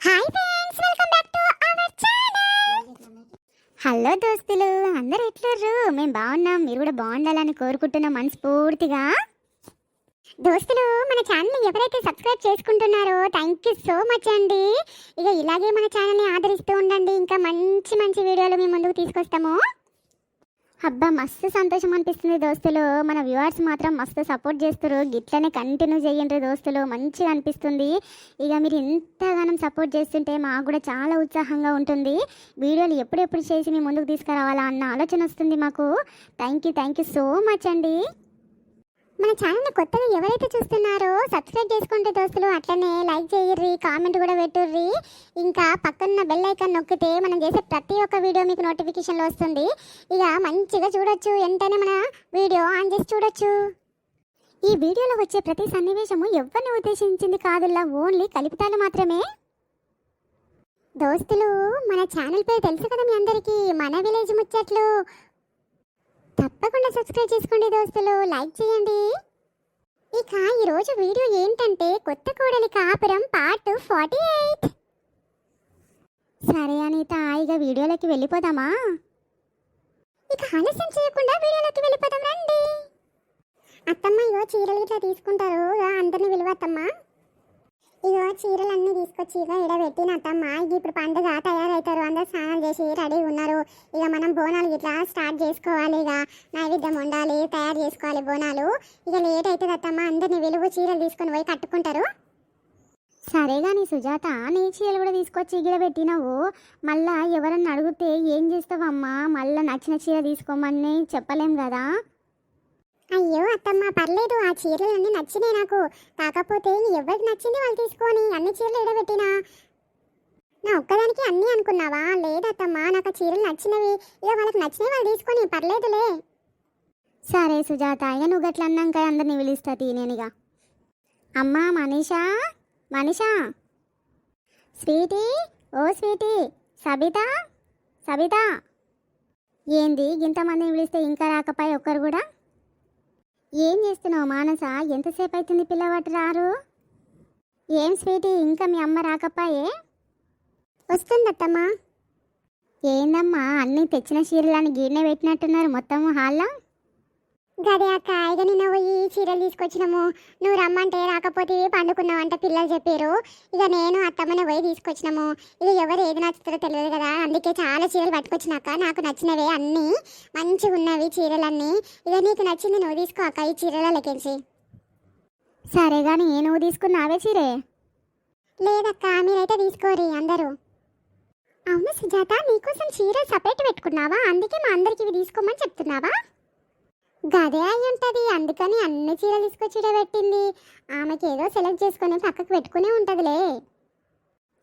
Hi friends, welcome back to our channel. Hello దోస్తులు, అందరూ ఎట్లుర్రు? మేము బాగున్నాం, మీరు కూడా బాగుండాలని కోరుకుంటున్నాం మనస్ఫూర్తిగా. దోస్తులు, మన ఛానల్ని ఎవరైతే సబ్స్క్రైబ్ చేసుకుంటున్నారో థ్యాంక్ యూ సో మచ్ అండి. ఇక ఇలాగే మన ఛానల్ని ఆదరిస్తూ ఉండండి, ఇంకా మంచి మంచి వీడియోలు మీ ముందుకు తీసుకొస్తాము. అబ్బా, మస్తు సంతోషం అనిపిస్తుంది దోస్తులు. మన వ్యూవర్స్ మాత్రం మస్తు సపోర్ట్ చేస్తారు. గిట్లనే కంటిన్యూ చేయండి దోస్తులు, మంచిగా అనిపిస్తుంది. ఇక మీరు ఎంతగానో సపోర్ట్ చేస్తుంటే మాకు కూడా చాలా ఉత్సాహంగా ఉంటుంది. వీడియోలు ఎప్పుడెప్పుడు చేసి మీ ముందుకు తీసుకురావాలా అన్న ఆలోచన వస్తుంది మాకు. థ్యాంక్ యూ సో మచ్ అండి. మన ఛానల్ని కొత్తగా ఎవరైతే చూస్తున్నారో సబ్స్క్రైబ్ చేసుకుంటే దోస్తులు, అట్లనే లైక్ చేయర్రి, కామెంట్ కూడా పెట్టుర్రి. ఇంకా పక్కన బెల్ ఐకాన్ నొక్కితే మనం చేసే ప్రతి ఒక్క వీడియో మీకు నోటిఫికేషన్లో వస్తుంది. ఇక మంచిగా చూడొచ్చు, వెంటనే మన వీడియో ఆన్ చేసి చూడొచ్చు. ఈ వీడియోలో వచ్చే ప్రతి సన్నివేశము ఎవరిని ఉద్దేశించింది కాదుల్లా, ఓన్లీ కల్పితాలు మాత్రమే. దోస్తులు, మన ఛానల్ పేరు తెలుసు కదా మీ అందరికీ, మన విలేజ్ ముచ్చట్లు. తప్పకుండా సబ్స్క్రైబ్ చేసుకోండి దోస్తులు, లైక్ చేయండి. ఇక ఈరోజు వీడియో ఏంటంటే కొత్త కోడలి కాపురం పార్ట్ 48. సరే అనిత, ఇక వీడియోలోకి వెళ్ళిపోదామా? ఇక ఆలస్యం చేయకుండా వీడియోలోకి వెళ్ళిపోదాం రండి. అత్తమ్మ, ఇగో చీరలు ఇట్లా తీసుకుంటారు, అందరిని విలువత్తమ్మ. ఇగో చీరలన్నీ తీసుకొచ్చి ఇక ఇడబెట్టిన అత్తమ్మ. ఇక ఇప్పుడు పండుగ తయారవుతారు, అందరు స్నానాలు చేసి రెడీ ఉన్నారు. ఇక మనం బోనాలు ఇట్లా స్టార్ట్ చేసుకోవాలి, ఇక నైవేద్యం వండాలి, తయారు చేసుకోవాలి బోనాలు. ఇక లేట్ అవుతుంది అత్తమ్మ, అందరిని విలువ చీరలు తీసుకొని పోయి కట్టుకుంటారు. సరే కానీ సుజాత, నీ చీరలు కూడా తీసుకొచ్చి ఇగిడబెట్టినావు, మళ్ళా ఎవరన్నా అడిగితే ఏం చేస్తావమ్మా? మళ్ళీ నచ్చిన చీర తీసుకోమని చెప్పలేం కదా. అయ్యో అత్తమ్మ, పర్లేదు, ఆ చీరలు అన్నీ నచ్చినాయి నాకు. కాకపోతే ఎవరికి నచ్చింది వాళ్ళు తీసుకొని అన్ని చీరలు ఎడబెట్టినా. నా ఒక్కదానికి అన్నీ అనుకున్నావా? లేదత్తమ్మ, నాకు ఆ చీరలు నచ్చినవి, ఇక వాళ్ళకి నచ్చినవి వాళ్ళు తీసుకొని పర్లేదులే. సరే సుజాత, ఇక నువ్వు గట్ల అన్నాక అందరినీ పిలుస్తా నేనిగా. అమ్మా మనీషా, మనీషా, స్వీటీ, ఓ స్వీటీ, సబిత, సబిత. ఏంది ఇంతమందిని పిలిస్తే ఇంకా రాకపోయి ఒక్కరు కూడా? ఏం చేస్తున్నావు మానస? ఎంతసేపు అవుతుంది పిల్లవాటి రారు? ఏం స్వీటీ, ఇంకా మీ అమ్మ రాకపాయే? వస్తుందత్తమ్మా. ఏందమ్మా, అన్నీ తెచ్చిన చీరలని గీడనే పెట్టినట్టున్నారు మొత్తం హాల్లో? గదే అక్క, ఇక నిన్న పోయి చీరలు తీసుకొచ్చినాము. నువ్వు రమ్మంటే రాకపోతే పండుకున్నావంట పిల్లలు చెప్పారు. ఇక నేను అత్తమ్మనే పోయి తీసుకొచ్చినాము. ఇక ఎవరు ఏది నచ్చుతారో తెలియదు కదా, అందుకే చాలా చీరలు పట్టుకొచ్చినాక నాకు నచ్చినవే అన్నీ మంచిగా ఉన్నవి చీరలన్నీ. ఇక నీకు నచ్చింది నువ్వు తీసుకో అక్క, ఈ చీరలో లెక్కించి. సరే కానీ నువ్వు తీసుకున్నావే చీరే? లేదక్క, మీరైతే తీసుకోరి అందరూ. అవును సుజాత, నీకోసం చీరలు సపరేట్ పెట్టుకున్నావా? అందుకే మా అందరికి ఇవి తీసుకోమని చెప్తున్నావా? గదే అయి ఉంటుంది, అందుకని అన్ని చీరలు తీసుకొచ్చి పెట్టింది. ఆమెకి ఏదో సెలెక్ట్ చేసుకొని పక్కకు పెట్టుకునే ఉంటుందిలే.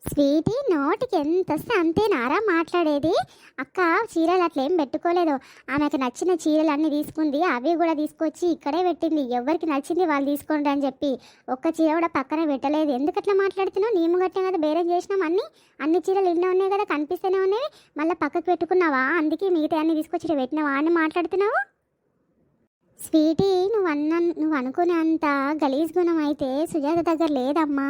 స్వీటీ, నోటికి ఎంత వస్తే అంతేనారా మాట్లాడేది? అక్క చీరలు అట్లేం పెట్టుకోలేదు, ఆమెకు నచ్చిన చీరలు అన్నీ తీసుకుంది, అవి కూడా తీసుకొచ్చి ఇక్కడే పెట్టింది. ఎవరికి నచ్చింది వాళ్ళు తీసుకోండి అని చెప్పి ఒక్క చీర కూడా పక్కన పెట్టలేదు. ఎందుకు అట్లా మాట్లాడుతున్నావు? నీము కట్టినా కదా, బేరే చేసినాం అన్ని చీరలు ఇన్నే ఉన్నాయి కదా, కనిపిస్తూనే ఉన్నాయి, మళ్ళీ పక్కకు పెట్టుకున్నావా? అందుకే మిగతా అన్ని తీసుకొచ్చి పెట్టినావా అని మాట్లాడుతున్నావు? స్వీటీ, నువ్వు అనుకునే అంత గలీజ్ గుణం అయితే సుజాత దగ్గర లేదమ్మా.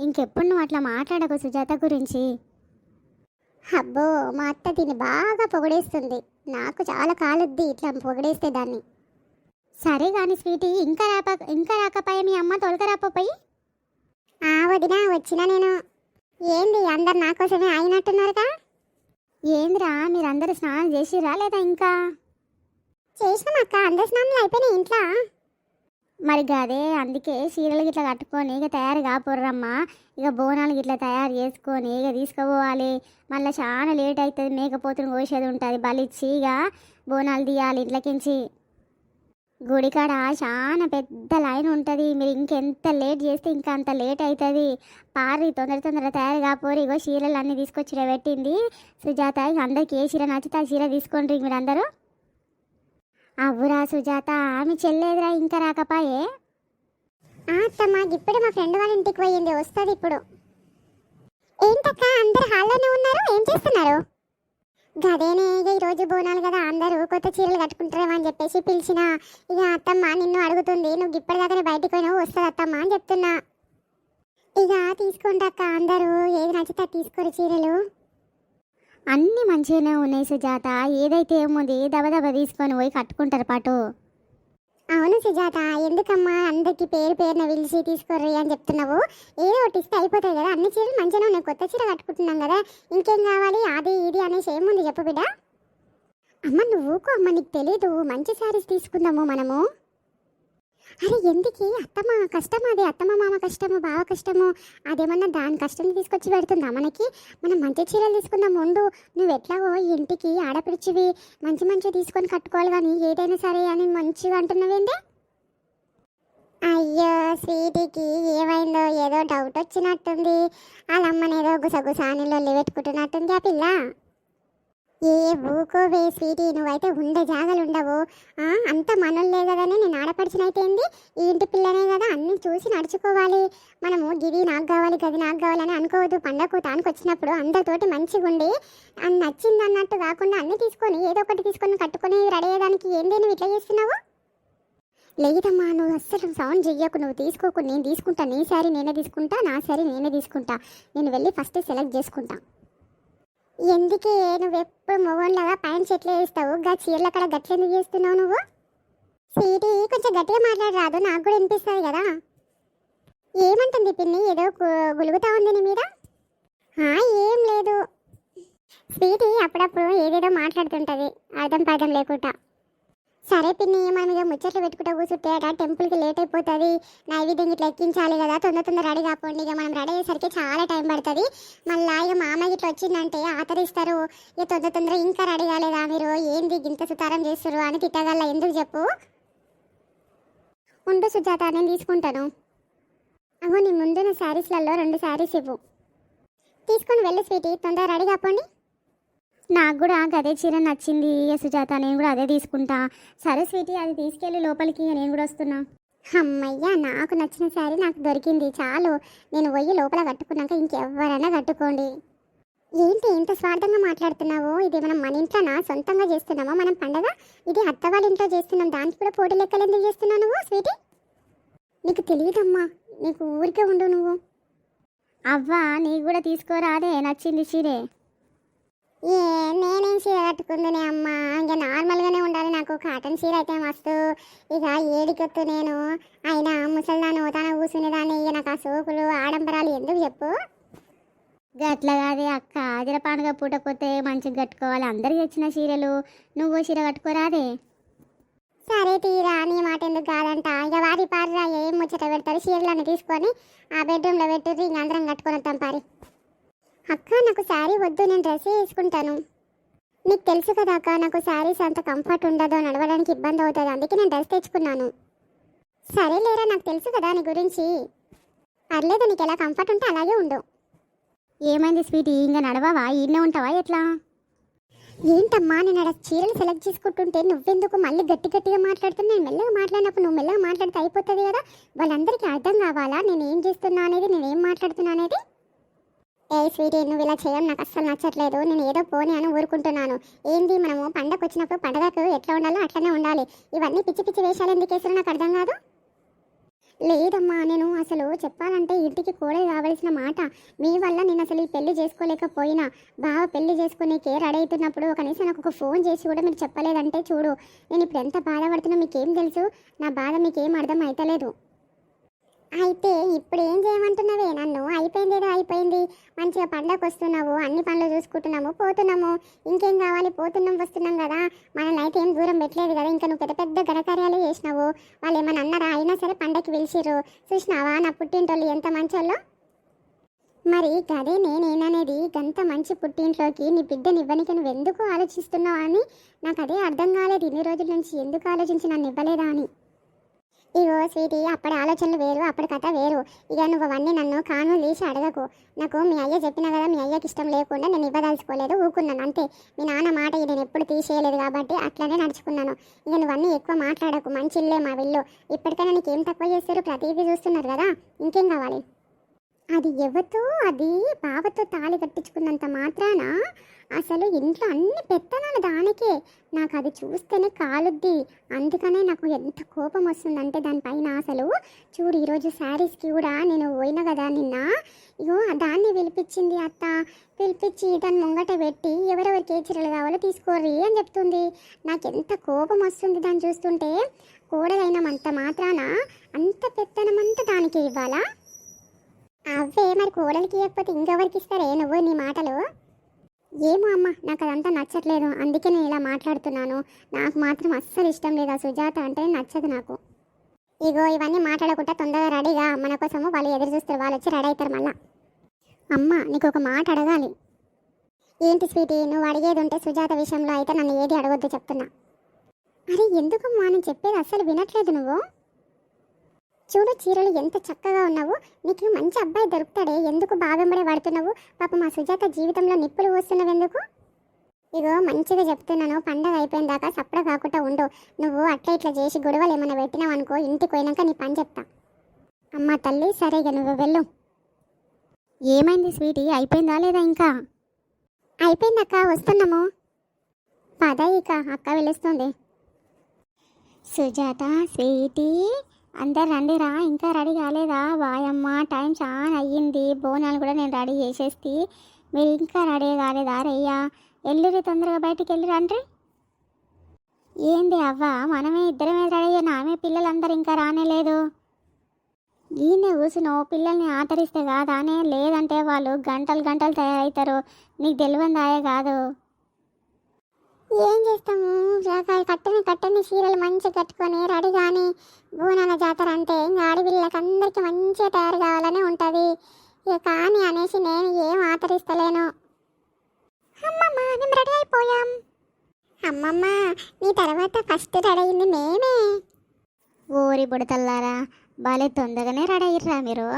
ఇంకెప్పుడు నువ్వు అట్లా మాట్లాడకు సుజాత గురించి. అబ్బో, మా అత్త దీన్ని బాగా పొగడేస్తుంది, నాకు చాలా కాలుద్ది ఇట్లా పొగడేస్తే దాన్ని. సరే కానీ స్వీటీ, ఇంకా రాకపోయి మీ అమ్మ తొలకరాపోయి? వదినా, వచ్చినా నేను. ఏంది అందరు నా కోసమే అయినట్టున్నారుగా? ఏందిరా, మీరందరూ స్నానం చేసిరా లేదా? ఇంకా చేసినాం అక్క, అందరు స్నానాలు అయిపోయినాయి ఇంట్లో. మరి అదే, అందుకే చీరలు గిట్లా కట్టుకొని ఇక తయారు కాపోర్రమ్మా. ఇక బోనాలు గిట్లా తయారు చేసుకొని ఇక తీసుకుపోవాలి. మళ్ళీ చాలా లేట్ అవుతుంది, మేకపోతుని కోసేది ఉంటుంది, బలిచ్చి ఇక బోనాలు తీయాలి ఇంట్లోకించి. గుడికాడ చాలా పెద్ద లైన్ ఉంటుంది, మీరు ఇంకెంత లేట్ చేస్తే ఇంకా అంత లేట్ అవుతుంది. పారి తొందర తయారు కాపోరు. ఇగో చీరలు అన్నీ తీసుకొచ్చి పెట్టింది సుజాత. ఇక అందరికి ఏ చీర నచ్చితే ఆ చీర తీసుకోండి మీరు అందరూ. అవ్వురా సుజాత, ఆమె చెల్లేదురా ఇంకా రాకపాయే? అత్తమ్మ, ఇప్పుడే మా ఫ్రెండ్ వాళ్ళ ఇంటికి పోయింది, వస్తుంది ఇప్పుడు. ఏంటక్క, అందరు హాల్లోనే ఉన్నారు, ఏం చేస్తున్నారు? గదేనే, ఇక ఈరోజు బోనాలు కదా, అందరూ కొత్త చీరలు కట్టుకుంటారేమో అని చెప్పేసి పిలిచిన. ఇక అత్తమ్మ నిన్ను అడుగుతుంది, నువ్వు ఇప్పటిదాకానే బయటికి పోయినావు, వస్తుంది అత్తమ్మ అని చెప్తున్నా. ఇక తీసుకోండి అక్క, అందరూ ఏది నచ్చితే అది తీసుకోరు చీరలు. అన్నీ మంచిగానే ఉన్నాయి సుజాత, ఏదైతే ఏముంది దబదబ తీసుకొని పోయి కట్టుకుంటారు పాటు. అవును సుజాత, ఎందుకమ్మా అందరికి పేరు పేరున పిలిచి తీసుకోర్రి అని చెప్తున్నావు? ఏదో ఒకటి ఇస్తే అయిపోతాయి కదా, అన్ని చీరలు మంచిగానే ఉన్నాయి, కొత్త చీర కట్టుకుంటున్నాం కదా, ఇంకేం కావాలి? అది ఇది అనేసి ఏముంది చెప్పు బిడ్డ. అమ్మ నువ్వు అమ్మ, నీకు తెలీదు, మంచి శారీస్ తీసుకుందాము మనము. అరే ఎందుకు? అత్తమ్మ కష్టం, అది అత్తమ్మ మామ కష్టము, బావ కష్టము, అదేమన్నా దాని కష్టం తీసుకొచ్చి పెడుతుందా మనకి? మనం మంచి చీరలు తీసుకుందాం ఉండు. నువ్వు ఎట్లాగో ఇంటికి ఆడపిడిచివి, మంచి మంచి తీసుకొని కట్టుకోవాలి కానీ ఏదైనా సరే అని మంచిగా అంటున్నావేందే? అయ్యో స్వీటీకి ఏమైందో, ఏదో డౌట్ వచ్చినట్టుంది, వాళ్ళ అమ్మనేదో గుసగుసానిలో పెట్టుకుంటున్నట్టుంది ఆ పిల్ల. ఏ ఊకోవే స్వీటీ, నువ్వైతే ఉండే జాగాలు ఉండవు. అంత మనోళ్ళే కదని నేను ఆడపడిచినైతే ఏంది, ఈ ఇంటి పిల్లనే కదా, అన్నీ చూసి నడుచుకోవాలి మనము. గిది నాకు కావాలి, గది నాకు కావాలని అనుకోవద్దు. పండగకు తానికి వచ్చినప్పుడు అందరితోటి మంచిగా ఉండి అని నచ్చింది అన్నట్టు కాకుండా అన్నీ తీసుకొని ఏదో ఒకటి తీసుకొని కట్టుకొని రెడీ అయ్యేదానికి ఏంది నువ్వు ఇట్లా చేస్తున్నావు? లేదమ్మా, నువ్వు అస్సలు సౌండ్ చెయ్యకు, నువ్వు తీసుకోకు, నేను తీసుకుంటా. నీ శారీ నేనే తీసుకుంటా, నా శారీ నేనే తీసుకుంటా. నేను వెళ్ళి ఫస్ట్ సెలెక్ట్ చేసుకుంటా. ఎందుకే నువ్వు ఎప్పుడు మొగోన్లాగా ప్యాంట్ షర్ట్లే వేస్తావు, గా చీరలు అక్కడ గట్లెందుకు చేస్తున్నావు నువ్వు? స్వీటీ కొంచెం గట్టిగా మాట్లాడరాదు, నాకు కూడా వినిపిస్తుంది కదా. ఏమంటుంది పిన్ని, ఏదో గులుగుతా ఉంది నీ మీద? ఏం లేదు. స్వీటీ అప్పుడప్పుడు ఏదేదో మాట్లాడుతుంటుంది అర్థం పర్థం లేకుండా. సరే పిన్ని, మనం ఇక ముచ్చట్లు పెట్టుకుంటూ కూర్చుంటే అట టెంపుల్కి లేట్ అయిపోతుంది, నైవేద్యం ఇట్లా ఎక్కించాలి కదా, తొందర రెడీ కాకపోండి. ఇక మనం రెడీ అయ్యేసరికి చాలా టైం పడుతుంది. మళ్ళీ ఇక మామయ్య ఇట్లా వచ్చిందంటే ఆతరిస్తారు, ఇక తొందర ఇంకా రెడీ కాలేదా మీరు, ఏంది గింత సుతారం చేస్తారు అని తిట్టగల. ఎందుకు చెప్పు? ఉండు సుజాత, నేను తీసుకుంటాను. అగో నీ ముందున్న శారీస్లలో 2 శారీస్ ఇవ్వు, తీసుకొని వెళ్ళి స్వీటీ, తొందర రెడీ కాపోండి. నాకు కూడా అదే చీర నచ్చింది సుజాత, నేను కూడా అదే తీసుకుంటా. సరే స్వీటీ, అది తీసుకెళ్ళి లోపలికి, నేను కూడా వస్తున్నా. అమ్మయ్య, నాకు నచ్చిన శారీ నాకు దొరికింది, చాలు. నేను పోయి లోపల కట్టుకున్నాక ఇంకెవ్వరైనా కట్టుకోండి. ఏంటి ఇంత స్వార్థంగా మాట్లాడుతున్నావు? ఇది మనం మన ఇంట్లోనా, సొంతంగా చేస్తున్నామా మనం పండగ? ఇది అత్త వాళ్ళ ఇంట్లో చేస్తున్నాం, దానికి కూడా పోటీ లెక్కలు ఎందుకు చేస్తున్నావు నువ్వు స్వీటీ? నీకు తెలియదమ్మా, నీకు ఊరికే ఉండు నువ్వు. అవ్వా నీకు కూడా తీసుకోరాదే నచ్చింది చీరే. నేనేం చీర కట్టుకుందునే అమ్మ, ఇంకా నార్మల్గానే ఉండాలి నాకు. కాటన్ చీర అయితే మస్తు, ఇక ఏడికొత్తు నేను. అయినా ముసల్దాను తన కూర్చునేదాన్ని, ఇక నాకు ఆ సోకులు ఆడంబరాలు ఎందుకు చెప్పు? గట్ల కాదే అక్క, అదిర పండుగ పూట కొత్తే మంచిగా కట్టుకోవాలి, అందరికి వచ్చిన చీరలు నువ్వు చీర కట్టుకోరాదే? సరే తీరా, నీ మాట ఎందుకు కాదంట. ఇక వారి పారిరా, ఏం ముచ్చట పెడతారు, చీరలన్నీ తీసుకొని ఆ బెడ్రూమ్లో పెట్టుర్రి, ఇంక అందరం కట్టుకొని వస్తాం పారి. అక్క నాకు శారీ వద్దు, నేను డ్రెస్ వేసుకుంటాను. నీకు తెలుసు కదా అక్క, నాకు శారీస్ అంత కంఫర్ట్ ఉండదు, నడవడానికి ఇబ్బంది అవుతుంది, అందుకే నేను డ్రెస్ తెచ్చుకున్నాను. సరే లేరా, నాకు తెలుసు కదా నీ గురించి. పర్లేదు, నీకు ఎలా కంఫర్ట్ ఉంటే అలాగే ఉండు. ఏమైంది స్వీటీ, ఇంకా నడవవా, ఈయనే ఉంటావా ఎట్లా? ఏంటమ్మా, నేను అక్కడ చీరలు సెలెక్ట్ చేసుకుంటుంటే నువ్వెందుకు మళ్ళీ గట్టిగా మాట్లాడుతున్నా? నేను మెల్లగా మాట్లాడినప్పుడు నువ్వు మెల్లగా మాట్లాడితే అయిపోతుంది కదా, వాళ్ళందరికీ అర్థం కావాలా నేను ఏం చేస్తున్నా అనేది, నేను ఏం మాట్లాడుతున్నా అనేది. ఏ స్వీటీ, నువ్వు ఇలా చేయడం నాకు అస్సలు నచ్చట్లేదు. నేను ఏదో పోనీ అని ఊరుకుంటున్నాను. ఏంది, మనము పండగ వచ్చినప్పుడు పండగకు ఎట్లా ఉండాలో అట్లనే ఉండాలి. ఇవన్నీ పిచ్చి పిచ్చి వేషాలు ఎందుకు వేసారో నాకు అర్థం కాదు. లేదమ్మా, నేను అసలు చెప్పాలంటే ఇంటికి కోడలు కావలసిన మాట. మీ వల్ల నేను అసలు ఈ పెళ్లి చేసుకోలేకపోయినా, బావ పెళ్లి చేసుకునేకే రెడీ అవుతున్నప్పుడు కనీసం నాకు ఒక ఫోన్ చేసి కూడా మీరు చెప్పలేదంటే చూడు, నేను ఇప్పుడు ఎంత బాధపడుతున్నా మీకేం తెలుసు? నా బాధ మీకేం అర్థం అవుతలేదు. అయితే ఇప్పుడు ఏం చేయమంటున్నావే నన్ను? అయిపోయిందేదో అయిపోయింది, మంచిగా పండగ వస్తున్నావు, అన్ని పనులు చూసుకుంటున్నాము, పోతున్నాము, ఇంకేం కావాలి? పోతున్నాం వస్తున్నాం కదా, మనల్ని అయితే ఏం దూరం పెట్టలేదు కదా. ఇంకా నువ్వు పెద్ద పెద్ద ఘనకార్యాలు చేసినావు, వాళ్ళు ఏమన్నా అన్నారా? అయినా సరే పండగకి పిలిచిర్రు, చూసినావా నా పుట్టింటోళ్ళు ఎంత మంచోళ్ళు. మరి గదే నేనేననేది, గంత మంచి పుట్టింట్లోకి నీ బిడ్డని ఇవ్వనికి నువ్వు ఎందుకు ఆలోచిస్తున్నావు అని నాకు అదే అర్థం కాలేదు. ఇన్ని రోజుల నుంచి ఎందుకు ఆలోచించి నన్ను ఇవ్వలేదా అని. ఇగో స్వీటీ, అప్పటి ఆలోచనలు వేరు, అప్పటి కథ వేరు. ఇక నువ్వు అవన్నీ నన్ను కాను లేచి అడగకు. నాకు మీ అయ్య చెప్పినా కదా, మీ అయ్యకి ఇష్టం లేకుండా నేను ఇవ్వదలుచుకోలేదు, ఊకున్నాను అంతే. మీ నాన్న మాట నేను ఎప్పుడు తీసేయలేదు కాబట్టి అట్లనే నడుచుకున్నాను. ఇక నువ్వన్నీ ఎక్కువ మాట్లాడకు, మంచి ఇల్లే మా విల్లు. ఇప్పటికైనా నీకేం తక్కువ చేస్తారు? ప్రతిదీ చూస్తున్నారు కదా, ఇంకేం కావాలి? అది ఎవరితో అది బావతో తాళి కట్టించుకున్నంత మాత్రాన అసలు ఇంట్లో అన్ని పెత్తనాలు దానికే. నాకు అది చూస్తేనే కాలుద్ది. అందుకనే నాకు ఎంత కోపం వస్తుందంటే దానిపైన. అసలు చూడు, ఈరోజు శారీస్కి కూడా నేను పోయినా కదా నిన్న, ఇగో దాన్ని పిలిపించింది అత్త. పిలిపించి దాన్ని ముంగట పెట్టి ఎవరెవరికి ఏ చీరలు కావాలో తీసుకోర్రి అని చెప్తుంది. నాకు ఎంత కోపం వస్తుంది దాన్ని చూస్తుంటే. కోడలైనంత మాత్రాన అంత పెత్తనమంతా దానికే ఇవ్వాలా? అవే మరి కోడలికి ఇవ్వకపోతే ఇంకెవరికి ఇస్తారే నువ్వు నీ మాటలు? ఏమో అమ్మ, నాకు అదంతా నచ్చట్లేదు, అందుకే నేను ఇలా మాట్లాడుతున్నాను. నాకు మాత్రం అస్సలు ఇష్టం లేదు ఆ సుజాత అంటే, నచ్చదు నాకు. ఇగో ఇవన్నీ మాట్లాడకుండా తొందరగా రెడీగా, మన కోసము వాళ్ళు ఎదురు చూస్తారు, వాళ్ళు వచ్చి రెడీ అవుతారు మళ్ళా. అమ్మ, నీకు ఒక మాట అడగాలి. ఏంటి స్వీటీ? నువ్వు అడిగేది ఉంటే సుజాత విషయంలో అయితే నన్ను ఏది అడగొద్దు చెప్తున్నా. అరే ఎందుకమ్మా, నేను చెప్పేది అస్సలు వినట్లేదు నువ్వు. చూడు, చీరలు ఎంత చక్కగా ఉన్నావు, నీకు మంచి అబ్బాయి దొరుకుతాడే, ఎందుకు బావెంబడే పడుతున్నావు? పాప మా సుజాత జీవితంలో నిప్పులు పోస్తున్నావు ఎందుకు? ఇగో మంచిగా చెప్తున్నాను, పండగ అయిపోయిన దాకా సప్పుడ కాకుండా ఉండు. నువ్వు అట్లా ఇట్లా చేసి గొడవలు ఏమైనా పెట్టినావు అనుకో, ఇంటికి పోయినాక నీ పని చెప్తా. అమ్మ తల్లి, సరేగా నువ్వు వెళ్ళు. ఏమైంది స్వీటీ, అయిపోయిందా లేదా? ఇంకా అయిపోయిందక్క, వస్తున్నాము. పద ఇక, అక్క వెళ్ళిస్తుంది. సుజాత, స్వీటీ అందరు రండిరా, ఇంకా రెడీ కాలేదా? వాయమ్మ, టైం చాలా అయ్యింది, బోనాలు కూడా నేను రెడీ చేసేస్తే మీరు ఇంకా రెడీ కాలేదా? రయ్యా ఎల్లురి, తొందరగా బయటికి వెళ్ళి రండి. ఏంది అవ్వ, మనమే ఇద్దరమే రెడీ అయ్యాను, ఆమె పిల్లలందరూ ఇంకా రానేలేదు. ఈయనే కూర్చునో, పిల్లల్ని ఆదరిస్తే కాదానే, లేదంటే వాళ్ళు గంటలు గంటలు తయారవుతారు, నీకు తెలివందాయే కాదు. ఏం చేస్తాము, కట్టని చీరలు మంచిగా కట్టుకొని రెడీ కానీ బోనాల జాతర అంటే ఇంకా ఆడపిల్లలకి అందరికీ మంచిగా తయారు కావాలని ఉంటుంది. ఇక కానీ అనేసి నేను ఏం ఆదరిస్తలేను. అమ్మమ్మ, మేము రెడీ అయిపోయాం. అమ్మమ్మ, నీ తర్వాత ఫస్ట్ రెడీ అయింది మేమే. ఊరి బుడతల్లారా, బాలే తొందరగానే రెడీ అయ్యిర్రా మీరు.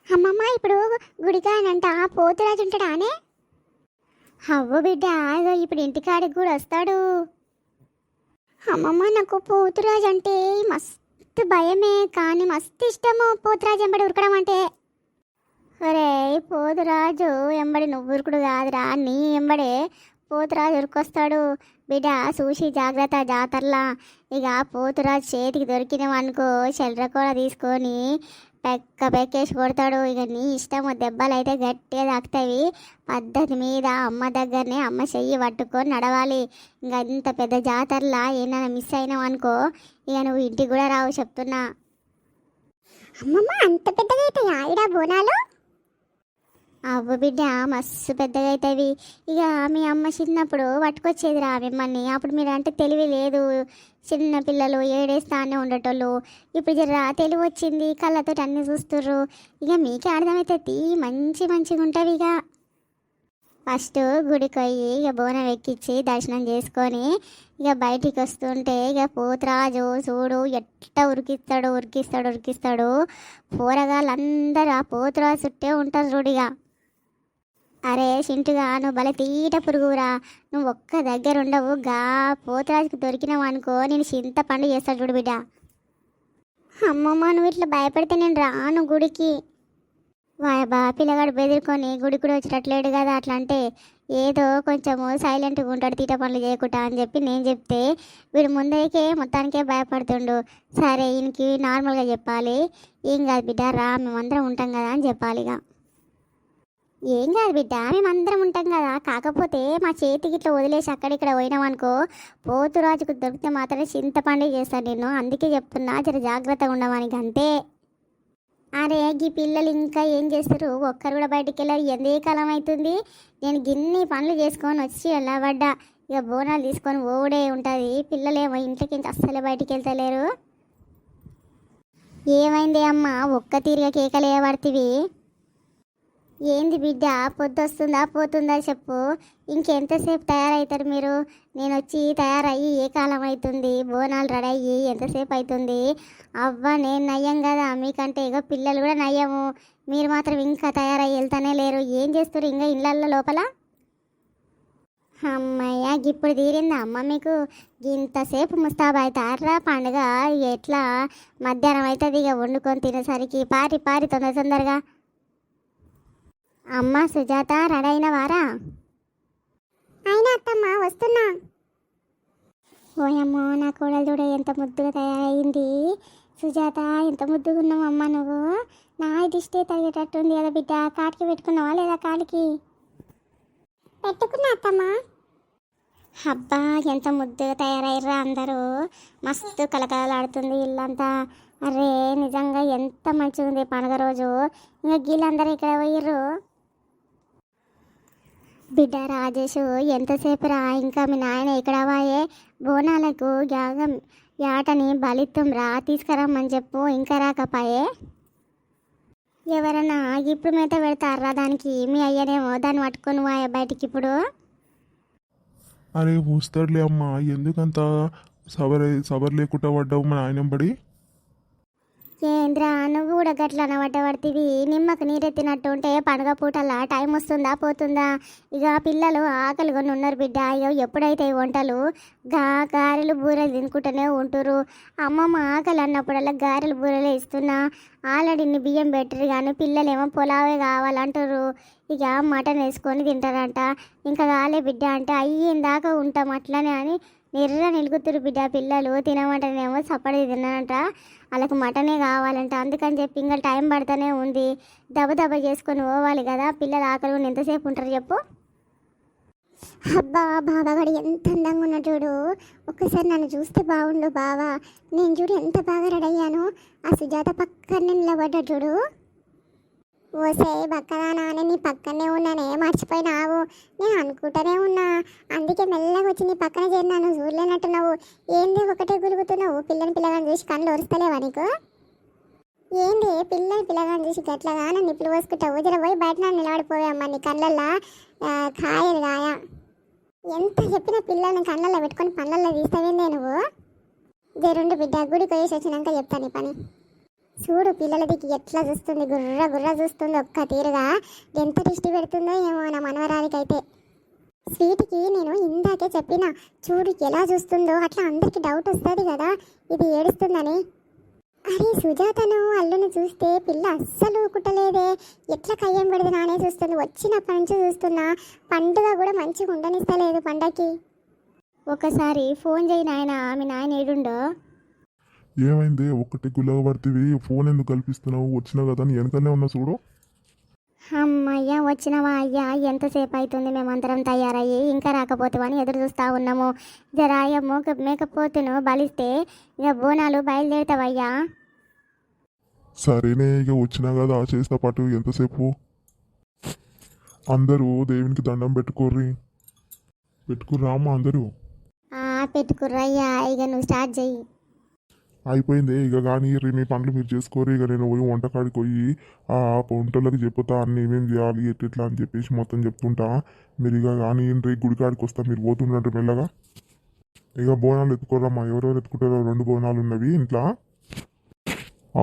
అమ్మమ్మ, ఇప్పుడు గుడికాయనంట పోతురాజు ఉంటాడానే? అవ్వ బిడ్డ, ఇప్పుడు ఇంటికాడికి కూడా వస్తాడు. అమ్మమ్మ, నాకు పోతురాజు అంటే మస్తు భయమే, కానీ మస్తు ఇష్టము పోతురాజు ఎంబడి ఉరకడం అంటే. ఒరే, పోతురాజు ఎంబడి నువ్వు ఉరుకుడు కాదురా, నీ ఎంబడే పోతురాజు ఉరికొస్తాడు. బిడ్డ చూసి జాగ్రత్త జాతరలా. ఇక పోతురాజు చేతికి దొరికినవనుకో, చెల్లరకూర తీసుకొని పెక్కేసి కొడతాడు. ఇక నీ ఇష్టము, దెబ్బలు అయితే గట్టిగా తాకుతాయి. పద్ధతి మీద అమ్మ దగ్గరనే అమ్మ చెయ్యి పట్టుకొని నడవాలి. ఇంకా ఇంత పెద్ద జాతరలా ఏమైనా మిస్ అయినావు అనుకో, ఇక నువ్వు ఇంటికి కూడా రావు చెప్తున్నా. అమ్మమ్మ, అంత పెద్దగా అవుతాయా ఈడ బోనాలు? అవ్వ బిడ్డ, మస్తు పెద్దగా అవుతాయి. ఇక మీ అమ్మ చిన్నప్పుడు పట్టుకొచ్చేదిరా మిమ్మల్ని, అప్పుడు మీరు అంటే తెలివి లేదు, చిన్న పిల్లలు ఏడేస్తానే ఉండేటోళ్ళు. ఇప్పుడు జర తెలివి వచ్చింది, కళ్ళతో అన్నీ చూస్తుర్రు, ఇక మీకే అర్థమవుతుంది. మంచిగా ఉంటుంది. ఇక ఫస్ట్ గుడికి పోయి ఇక బోనం ఎక్కించి దర్శనం చేసుకొని ఇక బయటికి వస్తుంటే ఇక పోతురాజు చూడు ఎట్లా ఉరికిస్తాడు. పోరగాళ్ళందరూ ఆ పోతురాజు చుట్టే ఉంటారు చూడిగా. అరే చింటుగా, నువ్వు భలే తీట పురుగురా, నువ్వు ఒక్క దగ్గర ఉండవు, గా పోతురాజుకి దొరికినావు అనుకో, నేను చింతపండు చేస్తాడు చూడు బిడ్డ. అమ్మమ్మ, నువ్వు ఇట్లా భయపెడితే నేను రాను గుడికి. బా పిల్లగాడు బెదిరుకొని గుడి కూడా వచ్చేటట్లేడు కదా, అట్లా అంటే ఏదో కొంచెము సైలెంట్గా ఉంటాడు తీట పనులు చేయకుండా అని చెప్పి నేను చెప్తే వీడు ముందరికే మొత్తానికే భయపడుతుండు. సరే, ఈయనకి నార్మల్గా చెప్పాలి, ఏం కాదు బిడ్డ రా, మేమందరం ఉంటాం కదా అని చెప్పాలి. ఇక ఏం కాదు బిడ్డ, మేమందరం ఉంటాం కదా, కాకపోతే మా చేతికి ఇట్లా వదిలేసి అక్కడిక్కడ పోయినామనుకో, పోతురాజుకు దొరికితే మాత్రమే చింతపండు చేస్తాను నేను, అందుకే చెప్తున్నా జర జాగ్రత్తగా ఉండవానికి అంతే. అరే ఈ పిల్లలు ఇంకా ఏం చేస్తారు, ఒక్కరు కూడా బయటికి వెళ్ళారు, ఎందే కాలం అవుతుంది. నేను గిన్ని పనులు చేసుకొని వచ్చి వెళ్ళబడ్డా, ఇక బోనాలు తీసుకొని ఓడే ఉంటుంది. పిల్లలేమో ఇంట్లోకి అస్సలు బయటికి వెళ్తలేరు. ఏమైంది అమ్మ, ఒక్క తీరుగా కేకలు వేయబడుతుంది? ఏంది బిడ్డ, పొద్దుస్తుందా పోతుందా చెప్పు, ఇంకెంతసేపు తయారవుతారు మీరు? నేను వచ్చి తయారయ్యి ఏ కాలం అవుతుంది, బోనాలు రెడీ అయ్యి ఎంతసేపు అవుతుంది? అవ్వ, నేను నయ్యం కదా మీకంటే, ఇక పిల్లలు కూడా నయ్యము, మీరు మాత్రం ఇంకా తయారయ్యి వెళ్తానే లేరు. ఏం చేస్తారు ఇంకా ఇళ్ళల్లో లోపల? అమ్మయ్య, ఇప్పుడు తీరిందా అమ్మ మీకు? ఇంతసేపు ముస్తాబు అవుతారా పండుగ? ఎట్లా మధ్యాహ్నం అవుతుంది ఇక వండుకొని తినేసరికి? పారి తొందరగా అమ్మ సుజాత రెడైన వారా? అయినా అత్తమ్మ వస్తున్నా. ఓయమ్మో నా కోడలు చూడ ఎంత ముద్దుగా తయారైంది. సుజాత ఎంత ముద్దుగా ఉన్నావు అమ్మ నువ్వు. నా దిష్టే తగ్గేటట్టుంది కదా బిడ్డ. కాటికి పెట్టుకున్నావా లేదా కాలికి? పెట్టుకున్నా అత్తమ్మ. అబ్బా ఎంత ముద్దుగా తయారయ్యారా అందరూ. మస్తు కలకలలాడుతుంది ఇల్లంతా. అరే నిజంగా ఎంత మంచిగా ఉంది పండుగ రోజు. ఇంకా గీళ్ళందరూ ఇక్కడ పోయిర్రు. బిడ్డ రాజేషు ఎంతసేపు రా, ఇంకా మీ నాయన ఇక్కడ వాయే బోనాలకు యాగం యాటని బలిత్తం రా, తీసుకురమ్మని చెప్పు. ఇంకా రాకపాయే. ఎవరన్నా ఇప్పుడు మేత పెడతారా దానికి? మీ అయ్యనేమో దాన్ని పట్టుకొని వాయ బయటికి ఇప్పుడు. అరే పూస్తాడులే అమ్మా, ఎందుకంత సబర్ లేకుండా పడ్డావు మా నాయనం బడి. ఏంద్రా నువ్వు కూడా గట్ల అనబడ్డబడితివి. నిమ్మకు నీరెత్తినట్టు ఉంటే పండుగ పూటలా టైం వస్తుందా పోతుందా? ఇక పిల్లలు ఆకలి కొని ఉన్నారు బిడ్డ. ఇక ఎప్పుడైతే వంటలు గారెలు బూరెలు తినుకుంటూనే ఉంటురు. అమ్మమ్మ ఆకలి అన్నప్పుడల్లా గారెలు బూరెలు ఇస్తున్నా. ఆల్రెడీ ఇన్ని బియ్యం పెట్టరు కానీ పిల్లలేమో పులావే కావాలంటారు. ఇక మటన్ వేసుకొని తింటారంట. ఇంకా కాలే బిడ్డ అంటే అయ్యిందాకా ఉంటాం అట్లనే అని నిర్ర నిలుగుతురు బిడ్డ. పిల్లలు తినమంటేనేమో సపడి తిన్నారంట. వాళ్ళకు మటనే కావాలంట. అందుకని చెప్పి ఇంకా టైం పడుతూనే ఉంది. దెబ్బ చేసుకొని పోవాలి కదా. పిల్లలు ఆకలి ఉండి ఎంతసేపు ఉంటారు చెప్పు. అబ్బా బాబాగాడు ఎంత అందంగా ఉన్నా చూడు. ఒక్కసారి నన్ను చూస్తే బాగుండు బావా. నేను చూడు ఎంత బాగా రెడీ అయ్యాను. ఆ సుజాత పక్కనే నిలబడ్డా చూడు. ఓసే బక్కదా నాన్న నీ పక్కనే ఉన్నానే మర్చిపోయినావు. నేను అనుకుంటూనే ఉన్నా, అందుకే మెల్లగా వచ్చి నీ పక్కన చేరినాను. చూడలేనట్టున్నావు. ఏంది ఒకటే గురుగుతున్నావు? పిల్లగాని చూసి కళ్ళు ఒరుస్తలేవా నీకు? ఏంది పిల్లగాని చూసి గట్లగా నన్ను నిప్పులు పోసుకుంటావు? జర పోయి బయట నన్ను నిలబడిపోయామ్మా. నీ కళ్ళల్లో కాయలు కాయ. ఎంత చెప్పినా పిల్లల్ని కళ్ళల్లో పెట్టుకొని పళ్ళల్లో తీస్తావేందే నువ్వు? జరుండు బిడ్డ, గుడికి పోయేసి వచ్చినాక చెప్తాను నీ పని. చూడు పిల్లల దిక్కు ఎట్లా చూస్తుంది, గుర్ర చూస్తుంది ఒక్క తీరుగా. ఎంత దృష్టి పెడుతుందో ఏమో నా మనవరాలికి అయితే. స్వీట్కి నేను ఇందాకే చెప్పిన చూడు ఎలా చూస్తుందో. అట్లా అందరికి డౌట్ వస్తుంది కదా ఇది ఏడుస్తుందని. అరే సుజాతను అల్లుని చూస్తే పిల్ల అస్సలు కుట్టలేదే. ఎట్లా కయ్యం పెడదు నానే చూస్తుంది. వచ్చినప్పటి నుంచి చూస్తున్నా. పండుగ కూడా మంచిగా ఉండనిస్తలేదు పండగకి. ఒకసారి ఫోన్ చేయి నాయన. మీ నాయన ఏడుండో? ఏమైంది ఒక్కటి గుల్లగా పడుతుంది? ఫోన్ ఎందుకు కల్పిస్తున్నావు? వచ్చినా కదా నీ వెనకనే ఉన్నా చూడు. అమ్మయ్యా వచ్చినావా అయ్యా? ఎంతసేపు అవుతుంది మేమందరం తయారయ్యి ఇంకా రాకపోతామని ఎదురు చూస్తూ ఉన్నాము. జరాయ మేకపోతును బలిస్తే ఇక బోనాలు బయలుదేరుతావయ్యా. సరేనే ఇక వచ్చినా కదా చేస్తా పాటు. ఎంతసేపు? అందరూ దేవునికి దండం పెట్టుకుర్రా అమ్మ అందరూ. పెట్టుకుర్రయ్యా. ఇక నువ్వు స్టార్ట్ చెయ్యి. అయిపోయింది ఇక. కానీ మీ పనులు మీరు చేసుకోరు. ఇక నేను పోయి వంటకాడికి పోయి ఆ వంటలకు చెప్పుతా అన్ని ఏమేమి చేయాలి ఎట్లా అని చెప్పేసి మొత్తం చెప్తుంటా. మీరు ఇక కానీ గుడికాడికి వస్తా. మీరు పోతుండంటే మెల్లగా. ఇక బోనాలు ఎత్తుకోరమ్మా. ఎవరెవరు ఎత్తుకుంటారో 2 బోనాలు ఉన్నవి ఇంట్లో.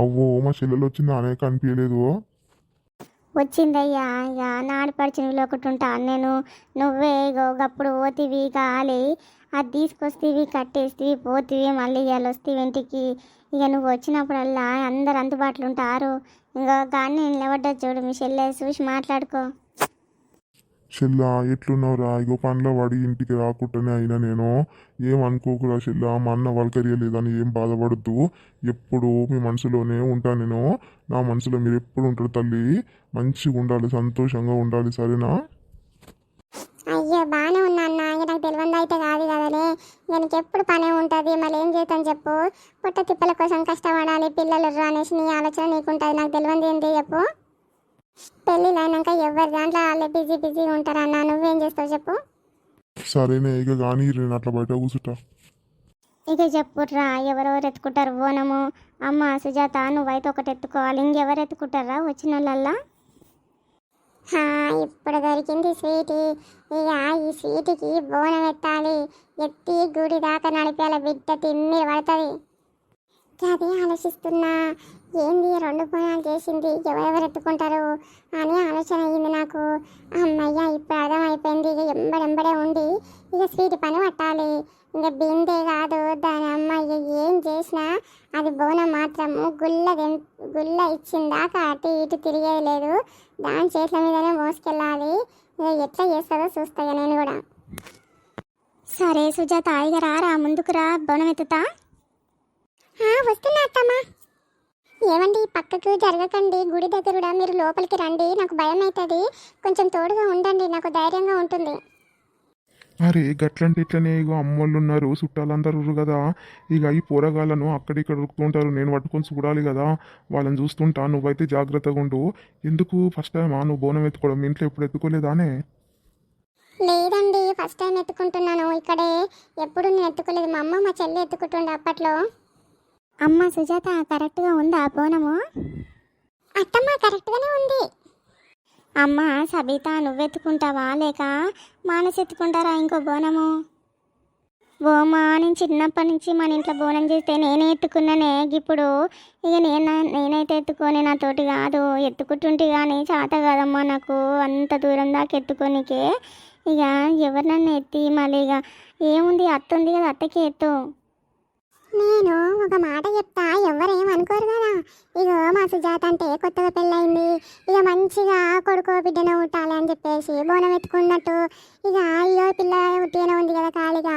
అవ్వో మా చెల్లెలు వచ్చింది అనేక అనిపించలేదు. వచ్చిందయ్యా. ఇక నాడిపడిచి నువ్వు ఒకటి ఉంటాను నేను. నువ్వే ఇక ఒకప్పుడు పోతివి కాలి అది తీసుకొస్తేవి కట్టేస్తేవి పోతివి మళ్ళీ ఇవాళ వస్తేవి ఇంటికి. ఇక నువ్వు వచ్చినప్పుడల్లా అందరు అందుబాటులో ఉంటారు. ఇంకా కానీ నిలబడ్డా చూడు. మీ చెల్లె చూసి మాట్లాడుకో. చెల్లా ఎట్లున్నావురా? ఇగో పనిలో పడి ఇంటికి రాకుండానే అయినా నేను. ఏమనుకోకురా చెల్లా. మా అన్న వల్కరియలేదని ఏం బాధపడద్దు. ఎప్పుడు మీ మనసులోనే ఉంటా నేను. నా మనసులో మీరు ఎప్పుడు ఉంటారు తల్లి. మంచిగా ఉండాలి, సంతోషంగా ఉండాలి, సరేనా? అయ్యో బాగానే ఉన్నా అన్న. ఇక నాకు తెలియదు అయితే కాదు కదనే. దానికి ఎప్పుడు పనే ఉంటుంది. మళ్ళీ ఏం చేస్తాను చెప్పు. పుట్ట తిప్పల కోసం కష్టపడాలి పిల్లలు అనేసి నీ ఆలోచన నీకుంటుంది. నాకు తెలియదు ఏంటి చెప్పు. పెళ్ళిళ్ళు అయినాక ఎవరి దాంట్లో వాళ్ళే బిజీ ఉంటారు అన్న. నువ్వేం చేస్తావు చెప్పు. సరేనే ఇక కానీ నేను అట్లా బయట కూర్చుంటా. ఇక చెప్పుర్రా ఎవరెవరు ఎత్తుకుంటారు బోనము. అమ్మ సుజాత నువ్వైతే ఒకటి ఎత్తుకోవాలి. ఇంకెవరు ఎత్తుకుంటారా వచ్చిన వాళ్ళల్లా? ఇప్పుడు దొరికింది స్వీటీ. ఇక ఈ స్వీటీకి బోనం ఎత్తాలి. ఎత్తి గుడి దాకా నడిపేయాల. బిడ్డ తిమ్మిరి పడుతుంది. అదే ఆలోచిస్తున్నా. ఏంది 2 బోనాలు చేసింది, ఎవరెవరు ఎత్తుకుంటారు అని ఆలోచన అయ్యింది నాకు. అమ్మయ్య ఇప్పుడు అర్థమైపోయింది. ఇక ఎంబడెంబడే ఉండి ఇక స్వీట్ పని పట్టాలి. ఇంకా బిందే కాదు దాని అమ్మాయి ఏం చేసినా అది బోనం మాత్రము గుల్ల ఇచ్చిందాకా అటు ఇటు తిరిగేది లేదు. దాని చేతుల మీదనే మోసుకెళ్ళాలి. ఇక ఎట్లా చేస్తుందో చూస్తాగా నేను కూడా. సరే సుజాత, ఇక రారా ముందుకు రా, బోనం ఎత్తుతా. వస్తున్నా అత్తమ్మ. ఏమండి పక్కకు జరగకండి, గుడి దగ్గర కూడా మీరు లోపలికి రండి, నాకు భయం అవుతుంది. కొంచెం తోడుగా ఉండండి, నాకు ధైర్యంగా ఉంటుంది. అరే గట్లంటే ఇట్లనే ఇగో అమ్మోళ్ళు ఉన్నారు, చుట్టాలందరూ ఉర్రు కదా. ఇక ఈ పోరగాళ్ళను అక్కడిక్కడ ఉరుకుతుంటారు, నేను పట్టుకొని చూడాలి కదా. వాళ్ళని చూస్తుంటా, నువ్వైతే జాగ్రత్తగా ఉండు. ఎందుకు ఫస్ట్ టైమా నువ్వు బోనం ఎత్తుకోవడం? మీ ఇంట్లో ఎప్పుడు ఎత్తుకోలేదానే? లేదండి, ఫస్ట్ టైం ఎత్తుకుంటున్నాను ఇక్కడే. ఎప్పుడు నేను ఎత్తుకోలేదు, మా అమ్మ మా చెల్లి ఎత్తుకుంటుండే అప్పట్లో. అమ్మ సుజాత, కరెక్ట్గా ఉందా బోనము? అత్తమ్మ కరెక్ట్గానే ఉంది. అమ్మ సబిత, నువ్వెత్తుకుంటావా లేక మానస్ ఎత్తుకుంటారా ఇంకో బోనము? ఓమా, నేను చిన్నప్పటి నుంచి మన ఇంట్లో బోనం చేస్తే నేనే ఎత్తుకున్నానే. ఇప్పుడు ఇక నేనైతే ఎత్తుకొని నాతోటి కాదు, ఎత్తుకుంటుంటే కానీ చేత కాదమ్మా నాకు అంత దూరం దాకా ఎత్తుకోనికే. ఇక ఎవరినన్నా ఎత్తి మళ్ళీ ఇక ఏముంది, అత్త ఉంది కదా, అత్తకి ఎత్తు. నేను ఒక మాట చెప్తా, ఎవరేం అనుకోరు కదా. ఇగో మా సుజాత అంటే కొత్తగా పెళ్ళయింది, ఇక మంచిగా కొడుకో బిడ్డన ఉట్టాలి అని చెప్పేసి బోనం ఎత్తుకున్నట్టు. ఇక అయ్యో పిల్ల ఉట్టిగానే ఉంది కదా ఖాళీగా,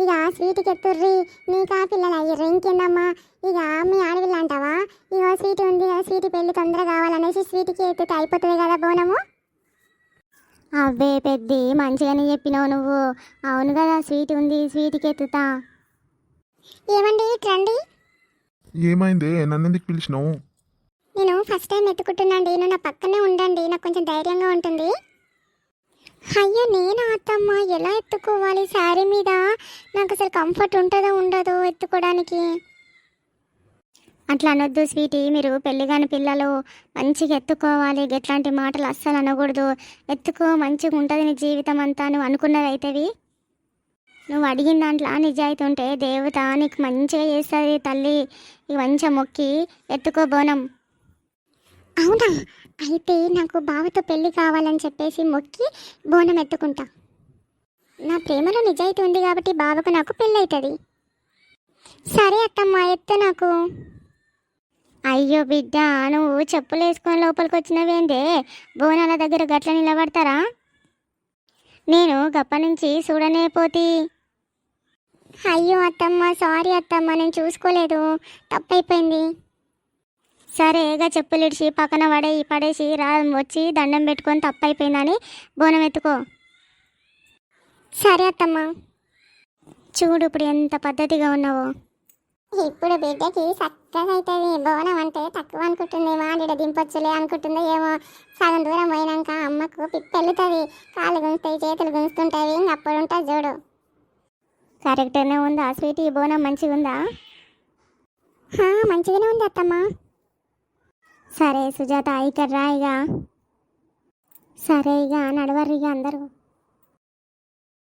ఇక స్వీట్కి ఎత్తుర్రి, నీకా పిల్లలు అయ్యారు ఇంకేందమ్మా. ఇక మీ ఆడపిల్ల అంటావా? ఇగో స్వీట్ ఉంది కదా, స్వీట్ పెళ్ళి తొందరగా కావాలనేసి స్వీట్కి ఎత్తితే అయిపోతుంది కదా బోనము. అవే పెద్ది, మంచిగానే చెప్పినావు నువ్వు. అవును కదా, స్వీట్ ఉంది, స్వీట్కి ఎత్తుతా. ఏమండి రండి. ఏమైందే, నన్ను ఎందుకు పిలిచినావు? నేను ఫస్ట్ టైం ఎత్తుకుంటున్నాండి, నువ్వు నా పక్కనే ఉండండి, నాకు కొంచెం ధైర్యంగా ఉంటుంది. అయ్యో నేనా అత్తమ్మ, ఎలా ఎత్తుకోవాలి శారీ మీద? నాకు అసలు కంఫర్ట్ ఉంటుందో ఉండదో ఎత్తుకోవడానికి. అట్లా అనొద్దు స్వీటీ, మీరు పెళ్ళిగాని పిల్లలు, మంచిగా ఎత్తుకోవాలి, ఎట్లాంటి మాటలు అస్సలు అనకూడదు. ఎత్తుకో, మంచిగా ఉంటుంది నీ జీవితం అంతా. నువ్వు అనుకున్నది అవుతుంది. నువ్వు అడిగిన దాంట్లో నిజాయితీ ఉంటే దేవత నీకు మంచిగా చేస్తుంది తల్లి. ఇక మంచిగా మొక్కి ఎత్తుకో బోనం. అవునా? అయితే నాకు బావతో పెళ్ళి కావాలని చెప్పేసి మొక్కి బోనం ఎత్తుకుంటా. నా ప్రేమలో నిజాయితీ ఉంది కాబట్టి బావకు నాకు పెళ్ళి అవుతుంది. సరే అత్తమ్మ, ఎత్తు నాకు. అయ్యో బిడ్డ, నువ్వు చెప్పులు వేసుకొని లోపలికి వచ్చినవేందే? బోనాల దగ్గర గట్ల నిలబడతారా? నేను గప్ప నుంచి చూడనే పోతి. అయ్యో అత్తమ్మ, సారీ అత్తమ్మ, నేను చూసుకోలేదు, తప్పైపోయింది. సరే ఇక చెప్పులు ఇడిచి పక్కన పడేసి రా, వచ్చి దండం పెట్టుకొని తప్పైపోయిందని బోనం ఎత్తుకో. సరే అత్తమ్మ. చూడు ఇప్పుడు ఎంత పద్ధతిగా ఉన్నావో. ఇప్పుడు బిడ్డకి చక్కగా అవుతుంది. బోనం అంటే తక్కువ అనుకుంటుంది, మాడిడ దింపొచ్చులే అనుకుంటుందో ఏమో. సగం దూరం పోయినాక అమ్మకు పిప్పెళ్ళుతుంది, కాళ్ళు గుంజుతాయి, చేతులు గుంజుతుంటాయి. అప్పుడు ఉంటుంది చూడు. కరెక్ట్గానే ఉందా స్వీటీ? బోనం మంచిగా ఉందా? మంచిగానే ఉంది అత్తమ్మ. సరే సుజాత, ఇక్కడ రా ఇక. సరే ఇక నడవర్రిగా అందరూ.